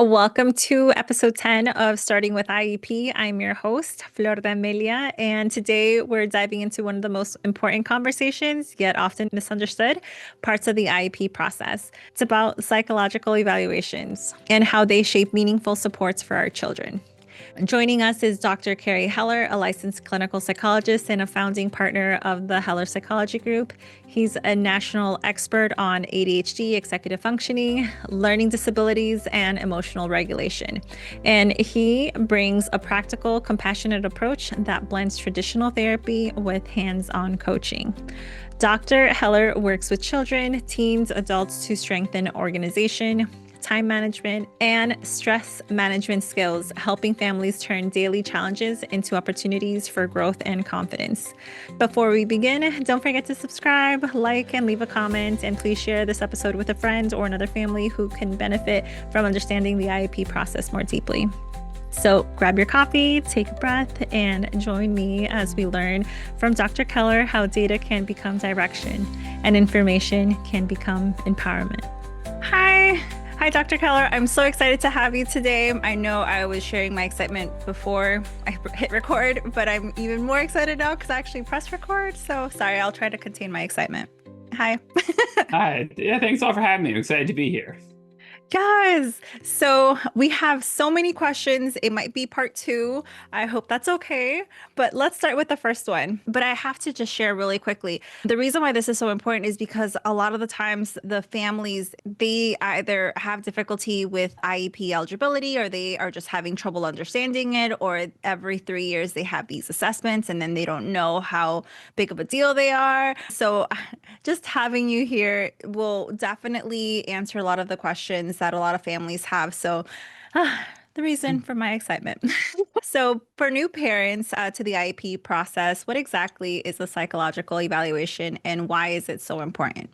Welcome to episode 10 of Starting with IEP. I'm your host, Flor Amelia, and today we're diving into one of the most important conversations, yet often misunderstood, parts of the IEP process. It's about psychological evaluations and how they shape meaningful supports for our children. Joining us is Dr. Carey Heller, a licensed clinical psychologist and a founding partner of the Heller Psychology Group. He's a national expert on ADHD, executive functioning, learning disabilities, and emotional regulation. And he brings a practical, compassionate approach that blends traditional therapy with hands-on coaching. Dr. Heller works with children, teens, adults to strengthen organization, time management, and stress management skills, helping families turn daily challenges into opportunities for growth and confidence. Before we begin, don't forget to subscribe, like, and leave a comment, and please share this episode with a friend or another family who can benefit from understanding the IEP process more deeply. So grab your coffee, take a breath, and join me as we learn from Dr. Keller how data can become direction and information can become empowerment. Hi, Dr. Keller. I'm so excited to have you today. I know I was sharing my excitement before I hit record, but I'm even more excited now because I actually pressed record. So sorry, I'll try to contain my excitement. Hi. Hi. Yeah, thanks all for having me. I'm excited to be here. Yes. So we have so many questions. It might be part two. I hope that's okay. But let's start with the first one. But I have to just share really quickly. The reason why this is so important is because a lot of the times the families, they either have difficulty with IEP eligibility or they are just having trouble understanding it, or every 3 years they have these assessments and then they don't know how big of a deal they are. So just having you here will definitely answer a lot of the questions that a lot of families have. So, the reason for my excitement. So, for new parents to the IEP process, what exactly is the psychological evaluation and why is it so important?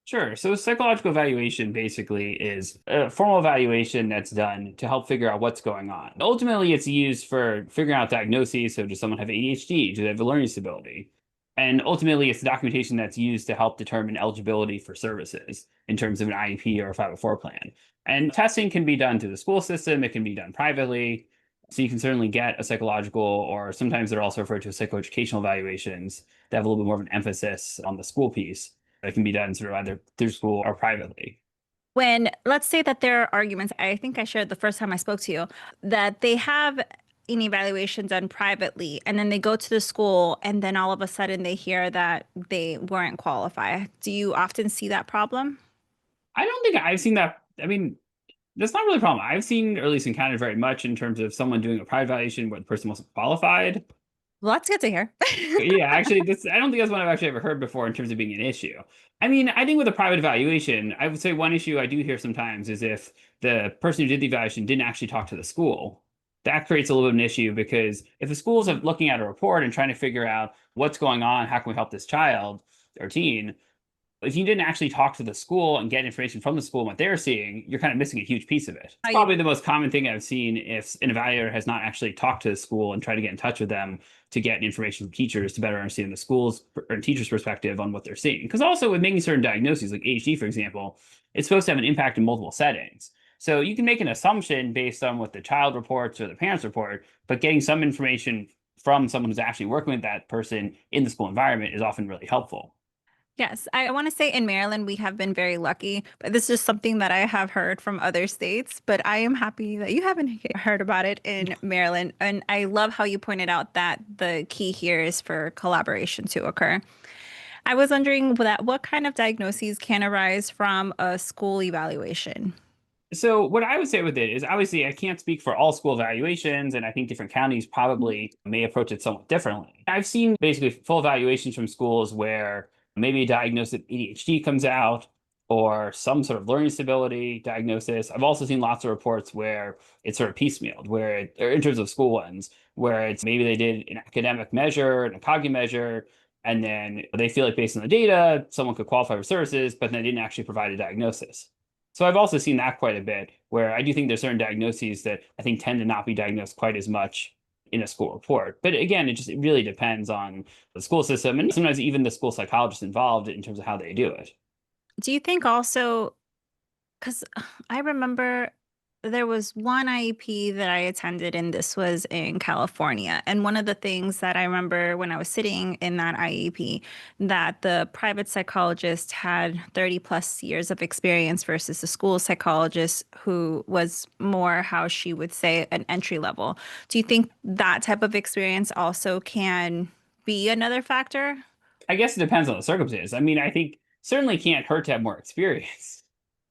Sure. So psychological evaluation basically is a formal evaluation that's done to help figure out what's going on. Ultimately, it's used for figuring out diagnoses. So does someone have ADHD? Do they have a learning disability? And ultimately, it's the documentation that's used to help determine eligibility for services in terms of an IEP or a 504 plan. And testing can be done through the school system. It can be done privately. So you can certainly get a psychological, or sometimes they're also referred to as psychoeducational evaluations that have a little bit more of an emphasis on the school piece that can be done sort of either through school or privately. When, let's say that there are arguments, I think I shared the first time I spoke to you, that they have an evaluation done privately and then they go to the school and then all of a sudden they hear that they weren't qualified. Do you often see that problem? I don't think I've seen that. I mean, that's not really a problem I've seen, or at least encountered very much in terms of someone doing a private evaluation where the person wasn't qualified. Well, that's good to hear. Yeah, actually, this I don't think that's one I've actually ever heard before in terms of being an issue. I mean, I think with a private evaluation, I would say one issue I do hear sometimes is if the person who did the evaluation didn't actually talk to the school. That creates a little bit of an issue because if the schools are looking at a report and trying to figure out what's going on, how can we help this child or teen, if you didn't actually talk to the school and get information from the school and what they're seeing, you're kind of missing a huge piece of it. It's Are you probably the most common thing I've seen if an evaluator has not actually talked to the school and tried to get in touch with them to get information from teachers to better understand the school's or teachers' perspective on what they're seeing. Because also with making certain diagnoses, like ADHD, for example, it's supposed to have an impact in multiple settings. So you can make an assumption based on what the child reports or the parents report, but getting some information from someone who's actually working with that person in the school environment is often really helpful. Yes, I want to say in Maryland, we have been very lucky, but this is something that I have heard from other states. But I am happy that you haven't heard about it in Maryland. And I love how you pointed out that the key here is for collaboration to occur. I was wondering that what kind of diagnoses can arise from a school evaluation? So what I would say with it is obviously I can't speak for all school evaluations, and I think different counties probably may approach it somewhat differently. I've seen basically full evaluations from schools where maybe a diagnosis of ADHD comes out or some sort of learning disability diagnosis. I've also seen lots of reports where it's sort of piecemealed, or in terms of school ones, where it's maybe they did an academic measure and a cognitive measure, and then they feel like based on the data, someone could qualify for services, but then they didn't actually provide a diagnosis. So I've also seen that quite a bit, where I do think there's certain diagnoses that I think tend to not be diagnosed quite as much in a school report. But again, it really depends on the school system and sometimes even the school psychologist involved in terms of how they do it. Do you think also, because I remember There was one IEP that I attended, and this was in California. And one of the things that I remember when I was sitting in that IEP, that the private psychologist had 30 plus years of experience versus the school psychologist who was more, how she would say, an entry level. Do you think that type of experience also can be another factor? I guess it depends on the circumstances. I mean, I think certainly can't hurt to have more experience.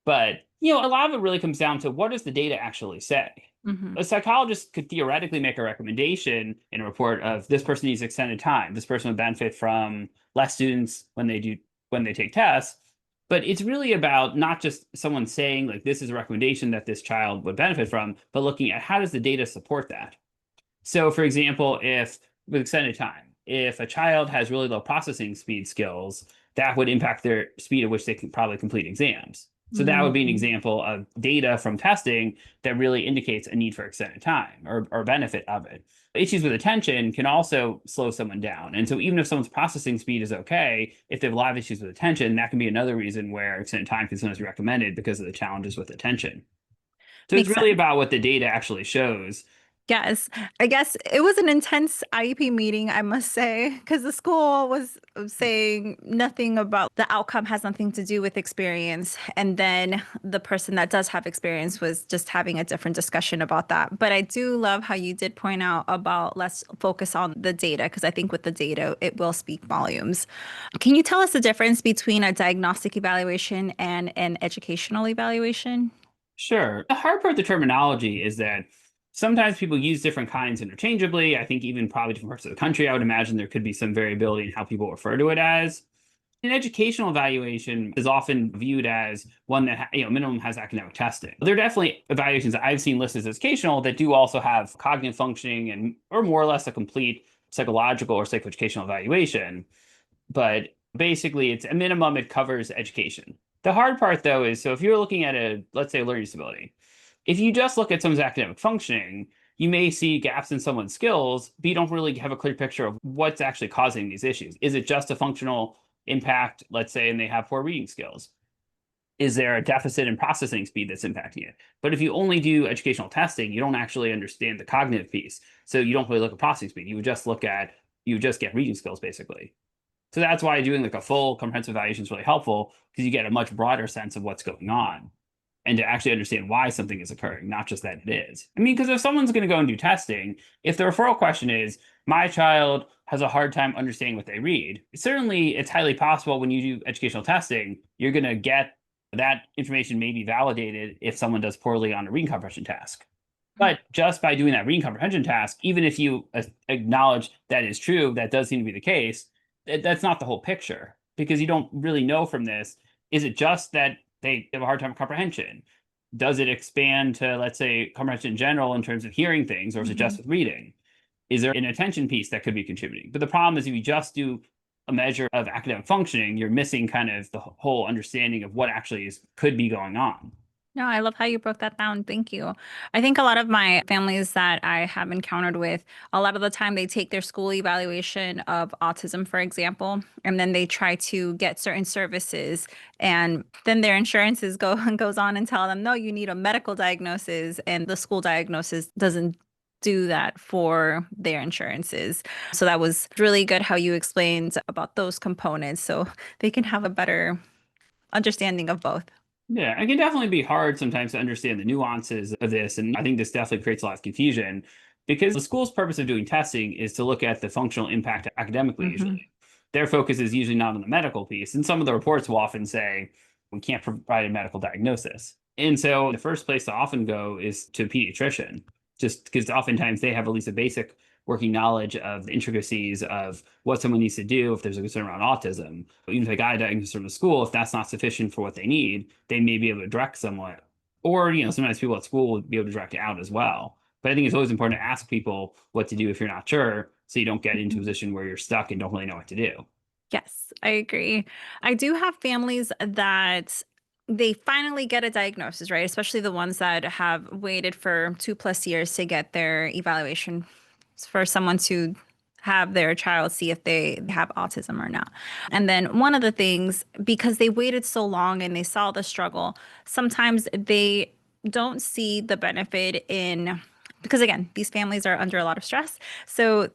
But, a lot of it really comes down to what does the data actually say? Hmm. A psychologist could theoretically make a recommendation in a report of this person needs extended time. This person would benefit from less students when they take tests. But it's really about not just someone saying like this is a recommendation that this child would benefit from, but looking at how does the data support that. So, for example, if with extended time, if a child has really low processing speed skills, that would impact their speed at which they can probably complete exams. So that would be an Hmm. example of data from testing that really indicates a need for extended time or benefit of it. Issues with attention can also slow someone down. And so even if someone's processing speed is okay, if they have a lot of issues with attention, that can be another reason where extended time can sometimes be recommended because of the challenges with attention. So it's Makes really sense. about what the data actually shows. Yes, I guess it was an intense IEP meeting, I must say, because the school was saying nothing about the outcome has nothing to do with experience. And then the person that does have experience was just having a different discussion about that. But I do love how you did point out about let's focus on the data, because I think with the data, it will speak volumes. Can you tell us the difference between a diagnostic evaluation and an educational evaluation? Sure. The hard part of the terminology is that sometimes people use different kinds interchangeably. I think even probably different parts of the country, I would imagine there could be some variability in how people refer to it as. An educational evaluation is often viewed as one that minimum has academic testing. There are definitely evaluations that I've seen listed as educational that do also have cognitive functioning and or more or less a complete psychological or psychoeducational evaluation. But basically, it's a minimum, it covers education. The hard part, though, is so if you're looking at let's say, a learning disability, if you just look at someone's academic functioning, you may see gaps in someone's skills, but you don't really have a clear picture of what's actually causing these issues. Is it just a functional impact, let's say, and they have poor reading skills? Is there a deficit in processing speed that's impacting it? But if you only do educational testing, you don't actually understand the cognitive piece. So you don't really look at processing speed. You would just get reading skills, basically. So that's why doing like a full comprehensive evaluation is really helpful because you get a much broader sense of what's going on and to actually understand why something is occurring, not just that it is. I mean, because if someone's going to go and do testing, if the referral question is, my child has a hard time understanding what they read, certainly it's highly possible when you do educational testing, you're going to get that information may be validated if someone does poorly on a reading comprehension task. But just by doing that reading comprehension task, even if you acknowledge that is true, that does seem to be the case, that's not the whole picture because you don't really know from this. Is it just that they have a hard time with comprehension? Does it expand to, let's say, comprehension in general in terms of hearing things, or is it just Mhm. with reading? Is there an attention piece that could be contributing? But the problem is if you just do a measure of academic functioning, you're missing kind of the whole understanding of what actually could be going on. No, I love how you broke that down. Thank you. I think a lot of my families that I have encountered with, a lot of the time they take their school evaluation of autism, for example, and then they try to get certain services, and then their insurances goes on and tell them, no, you need a medical diagnosis, and the school diagnosis doesn't do that for their insurances. So that was really good how you explained about those components, so they can have a better understanding of both. Yeah, it can definitely be hard sometimes to understand the nuances of this. And I think this definitely creates a lot of confusion because the school's purpose of doing testing is to look at the functional impact academically, Hmm. usually. Their focus is usually not on the medical piece. And some of the reports will often say, we can't provide a medical diagnosis. And so the first place to often go is to a pediatrician, just because oftentimes they have at least a basic working knowledge of the intricacies of what someone needs to do if there's a concern around autism. Even if they got a diagnosis from the school, if that's not sufficient for what they need, they may be able to direct somewhat. Or, sometimes people at school will be able to direct it out as well. But I think it's always important to ask people what to do if you're not sure, so you don't get into a position where you're stuck and don't really know what to do. Yes, I agree. I do have families that they finally get a diagnosis, right? Especially the ones that have waited for 2+ years to get their evaluation for someone to have their child see if they have autism or not. And then one of the things, because they waited so long and they saw the struggle, sometimes they don't see the benefit in, because again, these families are under a lot of stress. So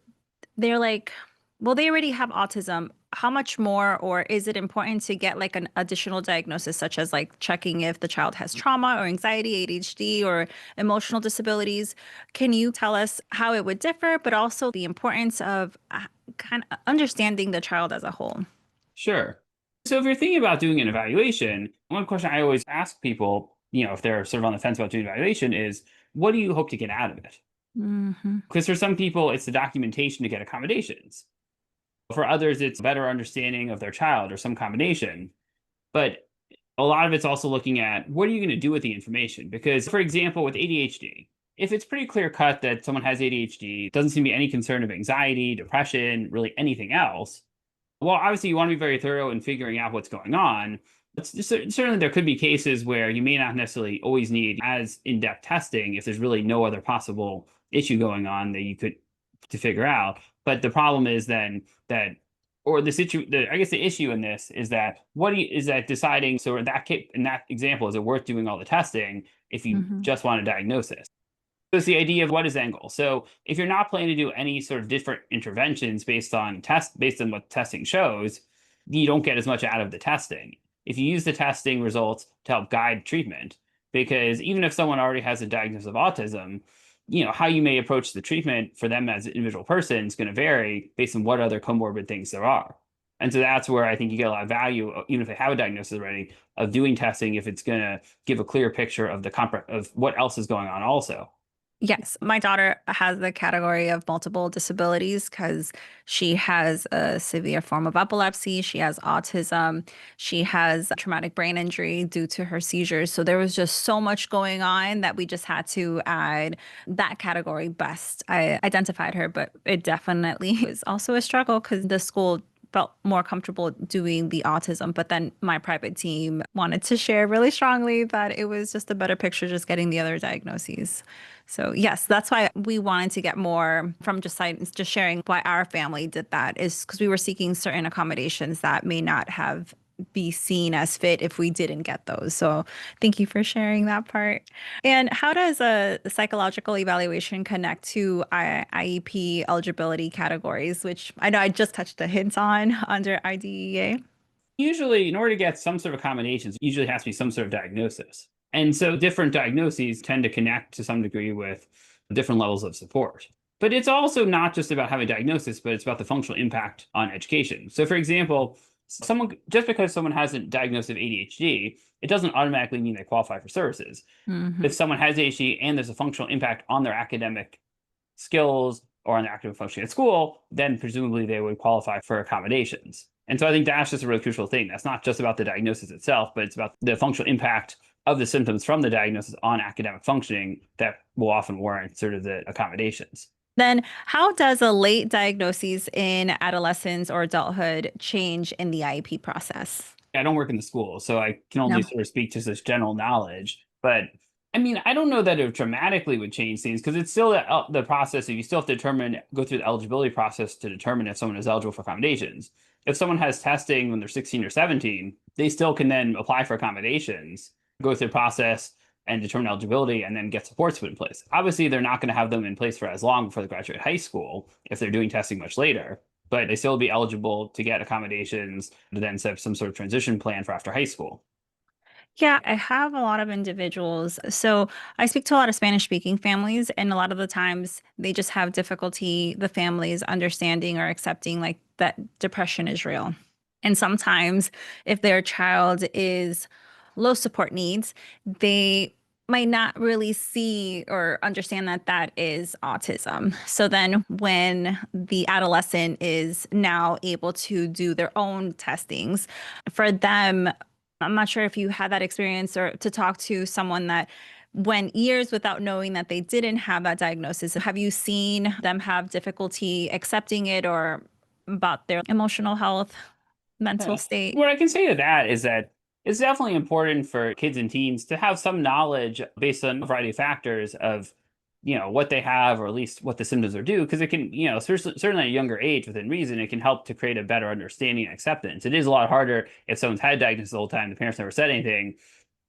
they're like, well, they already have autism. How much more, or is it important to get like an additional diagnosis, such as like checking if the child has trauma or anxiety, ADHD, or emotional disabilities? Can you tell us how it would differ, but also the importance of kind of understanding the child as a whole? Sure. So if you're thinking about doing an evaluation, one question I always ask people, if they're sort of on the fence about doing evaluation is, what do you hope to get out of it? Hmm. Because for some people, it's the documentation to get accommodations. For others, it's better understanding of their child or some combination. But a lot of it's also looking at what are you going to do with the information? Because, for example, with ADHD, if it's pretty clear cut that someone has ADHD, doesn't seem to be any concern of anxiety, depression, really anything else, well, obviously, you want to be very thorough in figuring out what's going on. But certainly, there could be cases where you may not necessarily always need as in-depth testing if there's really no other possible issue going on that you could to figure out. But the problem is then that, or I guess the issue in this is that is that deciding. So in that example, is it worth doing all the testing if you Hmm. just want a diagnosis? It's the idea of what is end goal. So if you're not planning to do any sort of different interventions based on what testing shows, you don't get as much out of the testing. If you use the testing results to help guide treatment, because even if someone already has a diagnosis of autism, how you may approach the treatment for them as an individual person is going to vary based on what other comorbid things there are. And so that's where I think you get a lot of value, even if they have a diagnosis already, of doing testing if it's going to give a clear picture of of what else is going on also. Yes, my daughter has the category of multiple disabilities because she has a severe form of epilepsy. She has autism. She has traumatic brain injury due to her seizures. So there was just so much going on that we just had to add that category best. I identified her, but it definitely was also a struggle because the school felt more comfortable doing the autism, but then my private team wanted to share really strongly that it was just a better picture just getting the other diagnoses. So yes, that's why we wanted to get more from just sharing why our family did that is because we were seeking certain accommodations that may not have be seen as fit if we didn't get those. So thank you for sharing that part. And how does a psychological evaluation connect to IEP eligibility categories, which I know I just touched a hint on under IDEA? Usually, in order to get some sort of accommodations, usually has to be some sort of diagnosis. And so different diagnoses tend to connect to some degree with different levels of support. But it's also not just about having a diagnosis, but it's about the functional impact on education. So, for example, someone just because someone has a diagnosis of ADHD, it doesn't automatically mean they qualify for services. Hmm. If someone has ADHD and there's a functional impact on their academic skills or on their active functioning at school, then presumably they would qualify for accommodations. And so I think that's just a really crucial thing. That's not just about the diagnosis itself, but it's about the functional impact of the symptoms from the diagnosis on academic functioning that will often warrant sort of the accommodations. Then, how does a late diagnosis in adolescence or adulthood change in the IEP process? I don't work in the school, so I can only No. sort of speak to this general knowledge. But I mean, I don't know that it dramatically would change things because it's still the process of you still have to go through the eligibility process to determine if someone is eligible for accommodations. If someone has testing when they're 16 or 17, they still can then apply for accommodations, go through the process and determine eligibility and then get supports put in place. Obviously, they're not going to have them in place for as long before they graduate high school if they're doing testing much later, but they still be eligible to get accommodations to then set up some sort of transition plan for after high school. Yeah, I have a lot of individuals. So I speak to a lot of Spanish speaking families, and a lot of the times they just have difficulty, the families understanding or accepting like that depression is real. And sometimes if their child is low support needs, they might not really see or understand that that is autism. So then when the adolescent is now able to do their own testings, for them, I'm not sure if you had that experience or to talk to someone that went years without knowing that they didn't have that diagnosis. Have you seen them have difficulty accepting it or about their emotional health, mental Yeah. state? What I can say to that is that it's definitely important for kids and teens to have some knowledge based on a variety of factors of, what they have or at least what the symptoms are due, because it can, certainly at a younger age within reason, it can help to create a better understanding and acceptance. It is a lot harder if someone's had a diagnosis the whole time, the parents never said anything,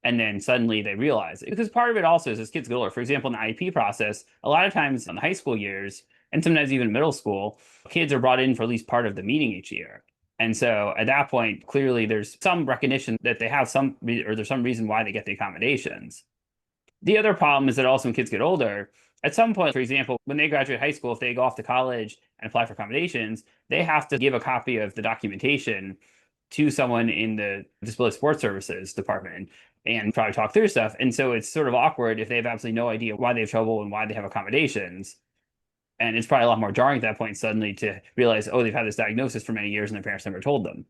And then suddenly they realize it. Because part of it also is as kids get older. For example, in the IEP process, a lot of times in the high school years, and sometimes even middle school, kids are brought in for at least part of the meeting each year. And so at that point, clearly there's some recognition that they have or there's some reason why they get the accommodations. The other problem is that also when kids get older, at some point, for example, when they graduate high school, if they go off to college and apply for accommodations, they have to give a copy of the documentation to someone in the disability support services department and probably talk through stuff. And so it's sort of awkward if they have absolutely no idea why they have trouble and why they have accommodations. And it's probably a lot more jarring at that point suddenly to realize, oh, they've had this diagnosis for many years and their parents never told them.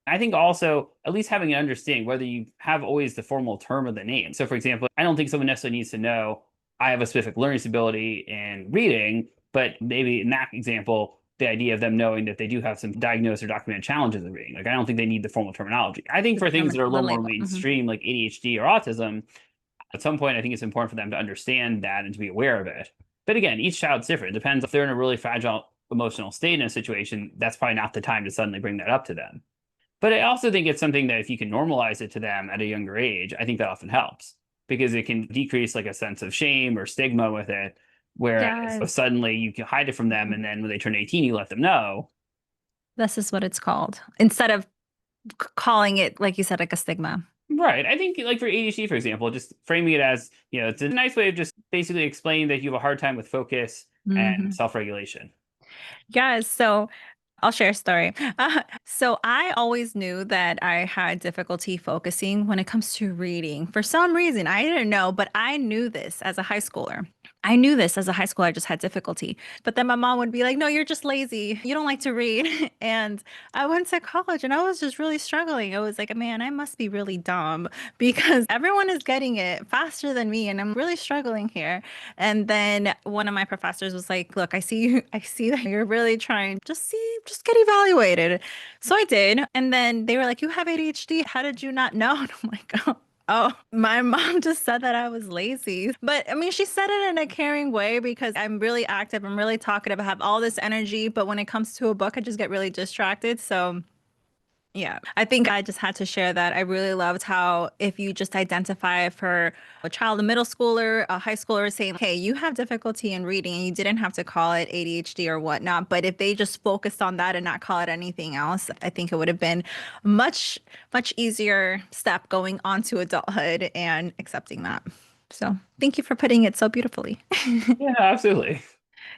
I think also at least having an understanding whether you have always the formal term of the name. So, for example, I don't think someone necessarily needs to know I have a specific learning disability in reading, but maybe in that example, the idea of them knowing that they do have some diagnosed or documented challenges in reading. Like, I don't think they need the formal terminology. I think for things that are a The little more label. mainstream, like ADHD or autism, at some point, I think it's important for them to understand that and to be aware of it. But again, each child's different. It depends if they're in a really fragile emotional state in a situation, that's probably not the time to suddenly bring that up to them. But I also think it's something that if you can normalize it to them at a younger age, I think that often helps because it can decrease like a sense of shame or stigma with it. Whereas if Yes. suddenly you can hide it from them and then when they turn 18, you let them know. This is what it's called. Instead of calling it, like you said, like a stigma. Right. I think like for ADHD, for example, just framing it as, it's a nice way of just basically explaining that you have a hard time with focus and Mhm. self-regulation. Yes. So I'll share a story. So I always knew that I had difficulty focusing when it comes to reading. For some reason, I didn't know, but I knew this as a high schooler. I knew this as a high schooler, I just had difficulty. But then my mom would be like, no, you're just lazy. You don't like to read. And I went to college and I was just really struggling. I was like, man, I must be really dumb because everyone is getting it faster than me. And I'm really struggling here. And then one of my professors was like, look, I see that you're really trying. Just get evaluated. So I did. And then they were like, you have ADHD. How did you not know? And I'm like, oh. Oh, my mom just said that I was lazy. But I mean, she said it in a caring way because I'm really active. I'm really talkative. I have all this energy. But when it comes to a book, I just get really distracted. So yeah, I think I just had to share that. I really loved how if you just identify for a child, a middle schooler, a high schooler, saying, hey, you have difficulty in reading and you didn't have to call it ADHD or whatnot. But if they just focused on that and not call it anything else, I think it would have been much, much easier step going on to adulthood and accepting that. So thank you for putting it so beautifully. Yeah, absolutely.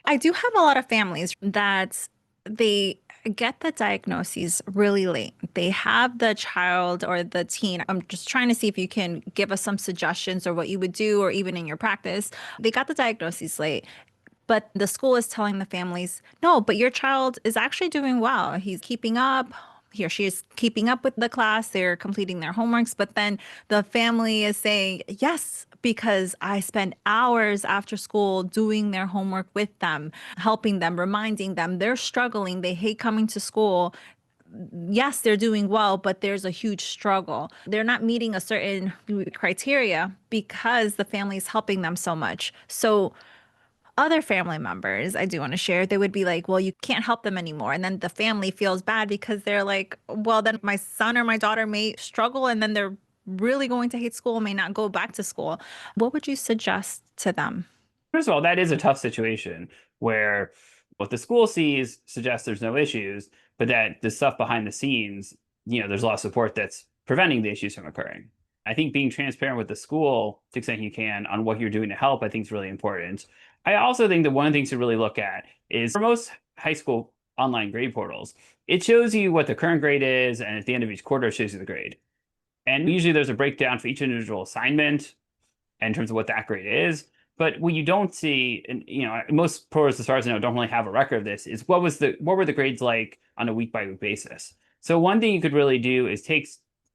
I do have a lot of families that they get the diagnoses really late. They have the child or the teen. I'm just trying to see if you can give us some suggestions or what you would do, or even in your practice. They got the diagnoses late. But the school is telling the families, no, but your child is actually doing well. He's keeping up. He or she is keeping up with the class. They're completing their homeworks. But then the family is saying, yes, because I spend hours after school doing their homework with them, helping them, reminding them they're struggling. They hate coming to school. Yes, they're doing well, but there's a huge struggle. They're not meeting a certain criteria because the family is helping them so much. So other family members, I do want to share, they would be like, well, you can't help them anymore. And then the family feels bad because they're like, well, then my son or my daughter may struggle and then they're really going to hate school, may not go back to school. What would you suggest to them? First of all, that is a tough situation where what the school sees suggests there's no issues, but that the stuff behind the scenes, there's a lot of support that's preventing the issues from occurring. I think being transparent with the school to the extent you can on what you're doing to help, I think is really important. I also think that one of the things to really look at is for most high school online grade portals, it shows you what the current grade is, and at the end of each quarter, it shows you the grade. And usually there's a breakdown for each individual assignment in terms of what that grade is. But what you don't see, and most pros, as far as I know, don't really have a record of this, is what were the grades like on a week by week basis. So one thing you could really do is take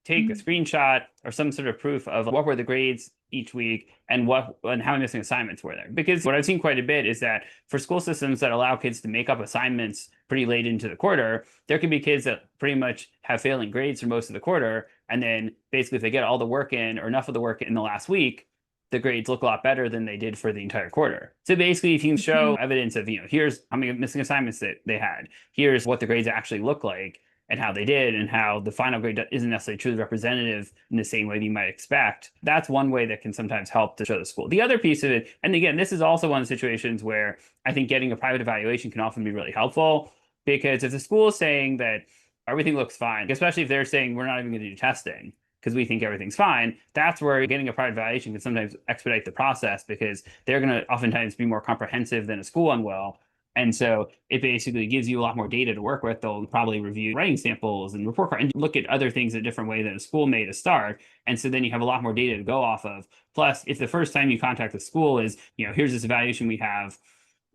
a Mm. screenshot or some sort of proof of what were the grades each week and how many missing assignments were there. Because what I've seen quite a bit is that for school systems that allow kids to make up assignments pretty late into the quarter, there can be kids that pretty much have failing grades for most of the quarter. And then basically if they get all the work in or enough of the work in the last week, the grades look a lot better than they did for the entire quarter. So basically, if you can show Mhm. evidence of, here's how many missing assignments that they had, here's what the grades actually look like, and how they did and how the final grade isn't necessarily truly representative in the same way that you might expect. That's one way that can sometimes help to show the school. The other piece of it, and again, this is also one of the situations where I think getting a private evaluation can often be really helpful, because if the school is saying that everything looks fine, especially if they're saying we're not even going to do testing because we think everything's fine, that's where getting a private evaluation can sometimes expedite the process, because they're going to oftentimes be more comprehensive than a school one will. And so it basically gives you a lot more data to work with. They'll probably review writing samples and report card and look at other things a different way than a school may to start. And so then you have a lot more data to go off of. Plus, if the first time you contact the school is, here's this evaluation we have,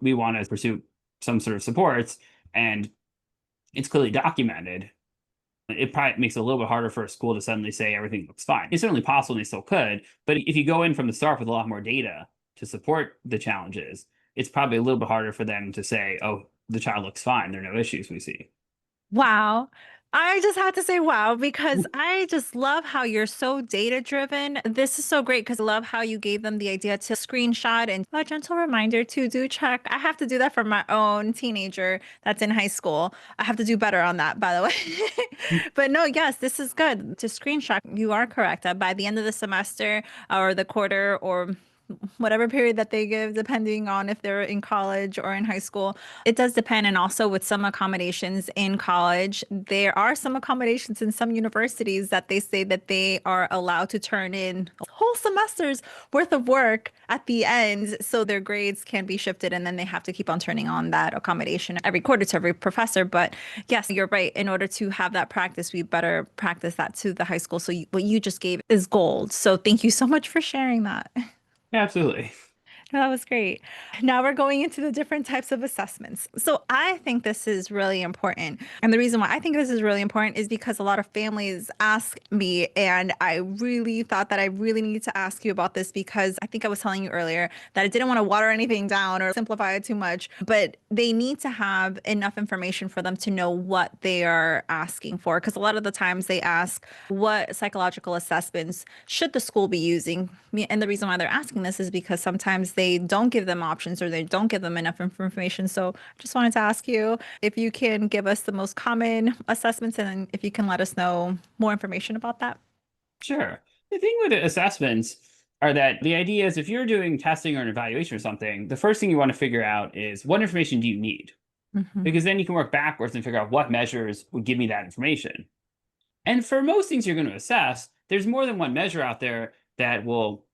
we want to pursue some sort of supports, and it's clearly documented, it probably makes it a little bit harder for a school to suddenly say everything looks fine. It's certainly possible and they still could, but if you go in from the start with a lot more data to support the challenges, it's probably a little bit harder for them to say, oh, the child looks fine, there are no issues we see. Wow. I just had to say wow because I just love how you're so data driven. This is so great because I love how you gave them the idea to screenshot, and a gentle reminder to do check. I have to do that for my own teenager that's in high school. I have to do better on that, by the way. But no, yes, this is good to screenshot. You are correct. By the end of the semester or the quarter or whatever period that they give, depending on if they're in college or in high school. It does depend. And also with some accommodations in college, there are some accommodations in some universities that they say that they are allowed to turn in whole semesters worth of work at the end. So their grades can be shifted and then they have to keep on turning on that accommodation every quarter to every professor. But yes, you're right. In order to have that practice, we better practice that to the high school. So what you just gave is gold. So thank you so much for sharing that. Yeah, absolutely. No, that was great. Now we're going into the different types of assessments. So I think this is really important. And the reason why I think this is really important is because a lot of families ask me, and I really thought that I really need to ask you about this because I think I was telling you earlier that I didn't want to water anything down or simplify it too much, but they need to have enough information for them to know what they are asking for. Because a lot of the times they ask, what psychological assessments should the school be using? And the reason why they're asking this is because sometimes they don't give them options or they don't give them enough information. So I just wanted to ask you if you can give us the most common assessments and then if you can let us know more information about that. Sure. The thing with assessments are that the idea is if you're doing testing or an evaluation or something, the first thing you want to figure out is what information do you need? Hmm. Because then you can work backwards and figure out what measures would give me that information. And for most things you're going to assess, there's more than one measure out there that will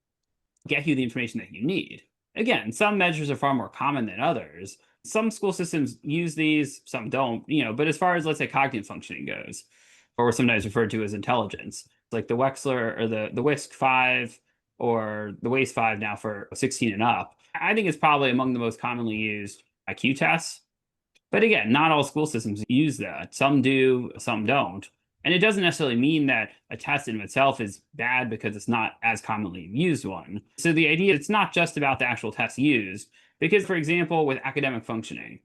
get you the information that you need. Again, some measures are far more common than others. Some school systems use these, some don't, but as far as, let's say, cognitive functioning goes, or sometimes referred to as intelligence, like the Wechsler or the WISC 5 or the WAIS 5 now for 16 and up, I think it's probably among the most commonly used IQ tests. But again, not all school systems use that. Some do, some don't. And it doesn't necessarily mean that a test in itself is bad because it's not as commonly used one. So the idea, it's not just about the actual test used, because for example, with academic functioning,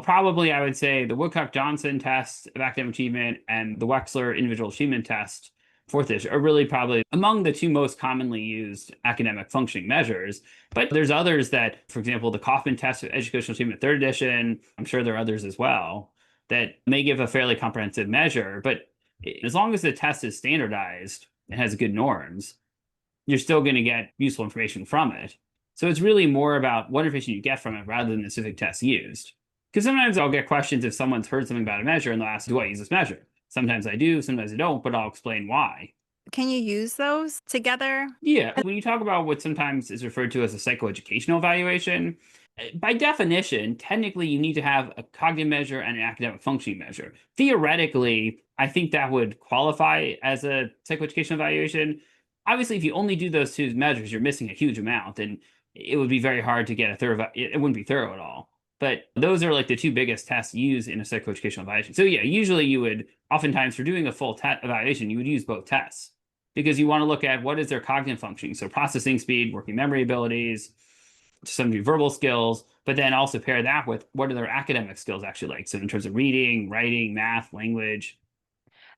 probably I would say the Woodcock-Johnson test of academic achievement and the Wechsler individual achievement test, fourth edition, are really probably among the two most commonly used academic functioning measures. But there's others that, for example, the Kaufman test of educational achievement, third edition, I'm sure there are others as well, that may give a fairly comprehensive measure. But as long as the test is standardized and has good norms, you're still going to get useful information from it. So it's really more about what information you get from it rather than the specific test used. Because sometimes I'll get questions if someone's heard something about a measure and they'll ask, do I use this measure? Sometimes I do, sometimes I don't, but I'll explain why. Can you use those together? Yeah, when you talk about what sometimes is referred to as a psychoeducational evaluation, by definition, technically you need to have a cognitive measure and an academic functioning measure. Theoretically, I think that would qualify as a psychoeducational evaluation. Obviously, if you only do those two measures, you're missing a huge amount, and it would be very hard to get a thorough, it wouldn't be thorough at all. But those are like the two biggest tests used in a psychoeducational evaluation. So yeah, usually you would, oftentimes for doing a full evaluation, you would use both tests because you want to look at what is their cognitive functioning. So processing speed, working memory abilities, to some degree verbal skills, but then also pair that with what are their academic skills actually like. So in terms of reading, writing, math, language.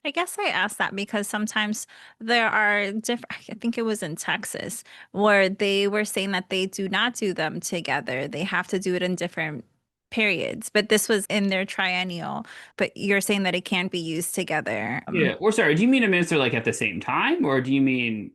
I guess I asked that because sometimes there are different, I think it was in Texas, where they were saying that they do not do them together. They have to do it in different. periods, but this was in their triennial. But you're saying that it can't be used together. Yeah. Or sorry, do you mean administer like at the same time, or do you mean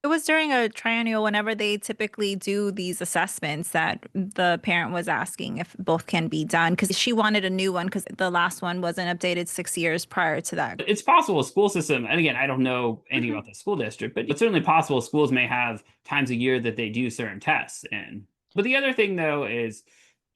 It was during a triennial whenever they typically do these assessments that the parent was asking if both can be done because she wanted a new one because the last one wasn't updated 6 years prior to that. it's possible a school system, and again, I don't know anything Mhm. about the school district, but it's certainly possible schools may have times a year that they do certain tests in. But the other thing though is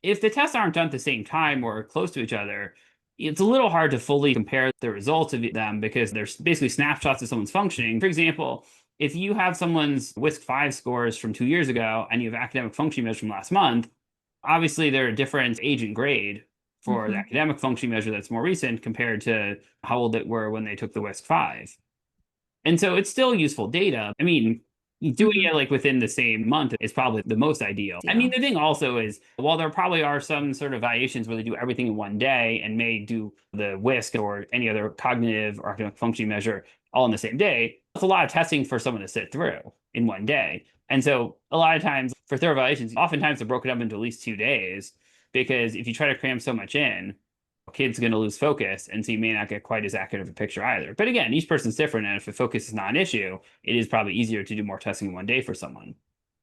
if the tests aren't done at the same time or close to each other, it's a little hard to fully compare the results of them because there's basically snapshots of someone's functioning. For example, if you have someone's WISC-5 scores from 2 years ago and you have academic functioning measures from last month, obviously they're a different age and grade for the Mhm. academic functioning measure that's more recent compared to how old they were when they took the WISC-5. And so it's still useful data. I mean, doing Mhm. it like within the same month is probably the most ideal. I mean, Deal. the thing also is, while there probably are some sort of variations where they do everything in one day and may do the WISC or any other cognitive or academic functioning measure all in the same day, it's a lot of testing for someone to sit through in one day. And so a lot of times for thorough evaluations, oftentimes they're broken up into at least 2 days because if you try to cram so much in, kid's going to lose focus, and so you may not get quite as accurate of a picture either. But again, each person's different, and if the focus is not an issue, it is probably easier to do more testing in one day for someone.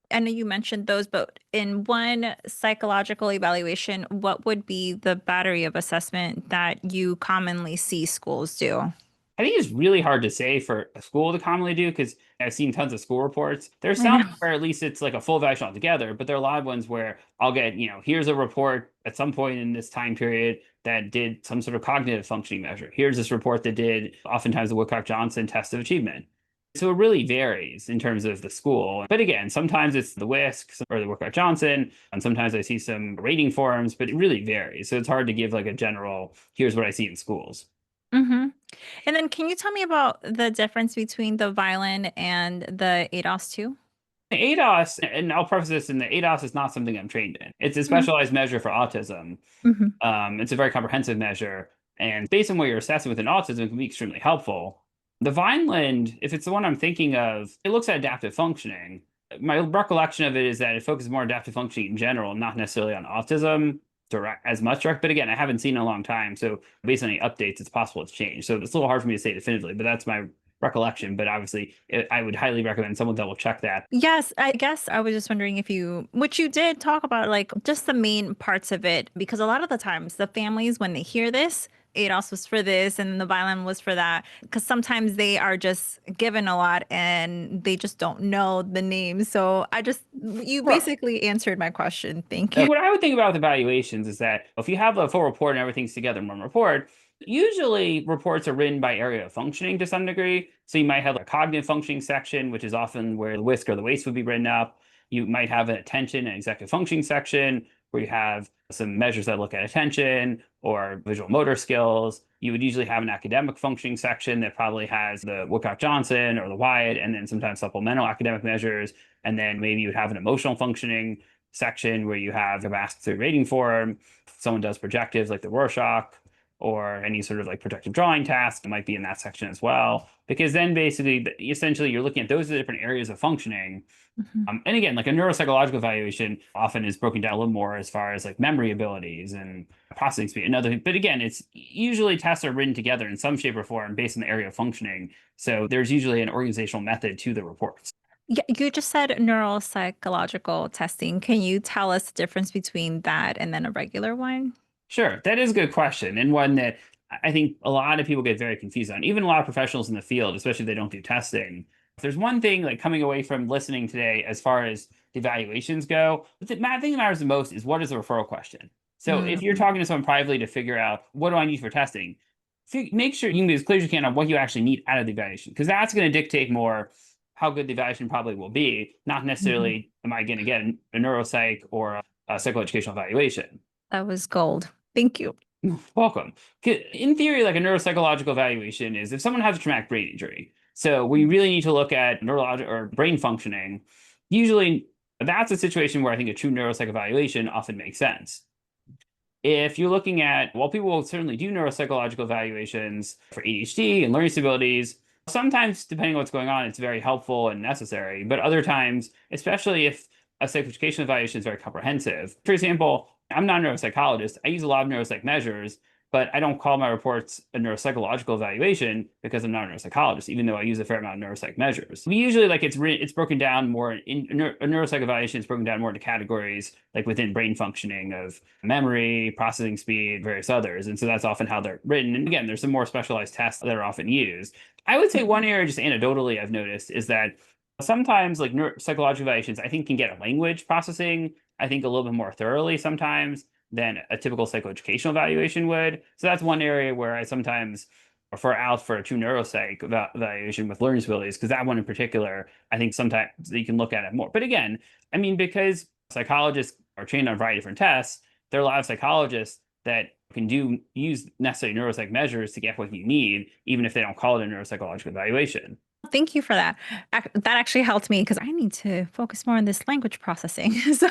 I know you mentioned those, but in one psychological evaluation, what would be the battery of assessment that you commonly see schools do? I think it's really hard to say for a school to commonly do because I've seen tons of school reports. There's I some know. where at least it's like a full evaluation altogether, but there are a lot of ones where I'll get, here's a report at some point in this time period that did some sort of cognitive functioning measure. Here's this report that did oftentimes the Woodcock-Johnson test of achievement. So it really varies in terms of the school. But again, sometimes it's the WISC or the Woodcock-Johnson, and sometimes I see some rating forms, but it really varies. So it's hard to give like a general, here's what I see in schools. Hmm. And then can you tell me about the difference between the Violin and the ADOS 2? ADOS, and I'll preface this in the ADOS is not something I'm trained in. It's a specialized measure for autism. Mm-hmm. It's a very comprehensive measure, and based on what you're assessing within autism, it can be extremely helpful. The Vineland, if it's the one I'm thinking of, it looks at adaptive functioning. My recollection of it is that it focuses more on adaptive functioning in general, not necessarily on autism direct. But again, I haven't seen it in a long time, so based on any updates, it's possible it's changed. So it's a little hard for me to say definitively, but that's my recollection. But obviously, I would highly recommend someone double check that. Yes, I guess I was just wondering if you, which you did talk about, like just the main parts of it, because a lot of the times the families, when they hear this, ADOS was for this and the violin was for that, because sometimes they are just given a lot and they just don't know the names. So you Right. basically answered my question. Thank you. What I would think about with evaluations is that if you have a full report and everything's together in one report, usually reports are written by area of functioning to some degree. So you might have a cognitive functioning section, which is often where the WISC or the WAIS would be written up. You might have an attention and executive functioning section where you have some measures that look at attention or visual motor skills. You would usually have an academic functioning section that probably has the Woodcock-Johnson or the Wyatt, and then sometimes supplemental academic measures. And then maybe you would have an emotional functioning section where you have a mask through rating form. Someone does projectives like the Rorschach or any sort of like projective drawing task, it might be in that section as well. Because then basically, essentially, you're looking at those are the different areas of functioning. Mhm. And again, like a neuropsychological evaluation often is broken down a little more as far as like memory abilities and processing speed and other things. But again, it's usually tests are written together in some shape or form based on the area of functioning. So there's usually an organizational method to the reports. Yeah, you just said neuropsychological testing. Can you tell us the difference between that and then a regular one? Sure, that is a good question, and one that I think a lot of people get very confused on. Even a lot of professionals in the field, especially if they don't do testing. If there's one thing like coming away from listening today as far as the evaluations go, the thing that matters the most is what is the referral question. So if you're Mhm. talking to someone privately to figure out what do I need for testing, make sure you can be as clear as you can on what you actually need out of the evaluation, because that's going to dictate more how good the evaluation probably will be, not Mhm. necessarily am I going to get a neuropsych or a psychoeducational evaluation. That was gold. Thank you. Welcome. In theory, like a neuropsychological evaluation is if someone has a traumatic brain injury. So we really need to look at neurologic or brain functioning. Usually, that's a situation where I think a true neuropsych evaluation often makes sense. If you're looking at, well, people will certainly do neuropsychological evaluations for ADHD and learning disabilities. Sometimes, depending on what's going on, it's very helpful and necessary. But other times, especially if a psychoeducational evaluation is very comprehensive. For example, I'm not a neuropsychologist. I use a lot of neuropsych measures, but I don't call my reports a neuropsychological evaluation because I'm not a neuropsychologist, even though I use a fair amount of neuropsych measures. We usually it's broken down more a neuropsych evaluation is broken down more into categories like within brain functioning of memory, processing speed, various others. And so that's often how they're written. And again, there's some more specialized tests that are often used. I would say one area, just anecdotally, I've noticed is that sometimes like psychological evaluations, I think can get a language processing, I think a little bit more thoroughly sometimes than a typical psychoeducational evaluation would. So that's one area where I sometimes refer out for a true neuropsych evaluation with learning disabilities, because that one in particular, I think sometimes you can look at it more. But again, I mean, because psychologists are trained on a variety of different tests, there are a lot of psychologists that can use necessary neuropsych measures to get what you need, even if they don't call it a neuropsychological evaluation. Thank you for that. That actually helped me because I need to focus more on this language processing. So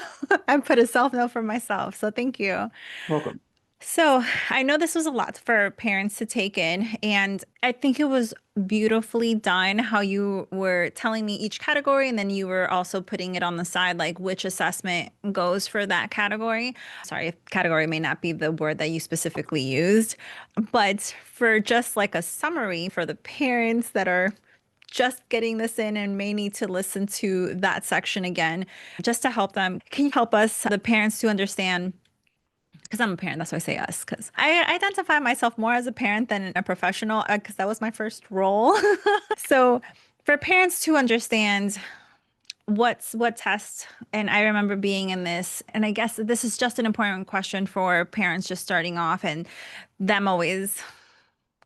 I put a self note for myself. So thank you. Welcome. So I know this was a lot for parents to take in, and I think it was beautifully done how you were telling me each category, and then you were also putting it on the side, like which assessment goes for that category. Sorry, if category may not be the word that you specifically used, but for just like a summary for the parents that are just getting this in and may need to listen to that section again, just to help them. Can you help us, the parents, to understand? Because I'm a parent, that's why I say us, because I identify myself more as a parent than a professional, because that was my first role. So for parents to understand what test, and I remember being in this, and I guess this is just an important question for parents just starting off and them always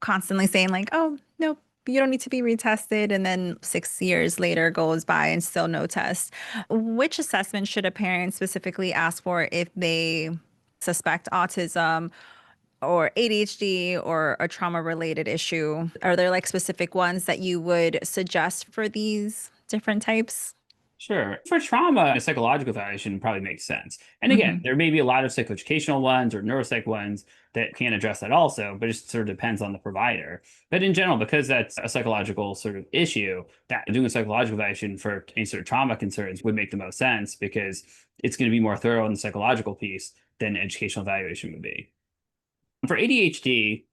constantly saying like, oh, no, you don't need to be retested. And then 6 years later goes by and still no test. Which assessment should a parent specifically ask for if they suspect autism or ADHD or a trauma related issue? Are there like specific ones that you would suggest for these different types? Sure. For trauma, a psychological evaluation probably makes sense. And again, Hmm. there may be a lot of psychoeducational ones or neuropsych ones that can address that also, but it just sort of depends on the provider. But in general, because that's a psychological sort of issue, that doing a psychological evaluation for any sort of trauma concerns would make the most sense because it's going to be more thorough in the psychological piece than educational evaluation would be. For ADHD,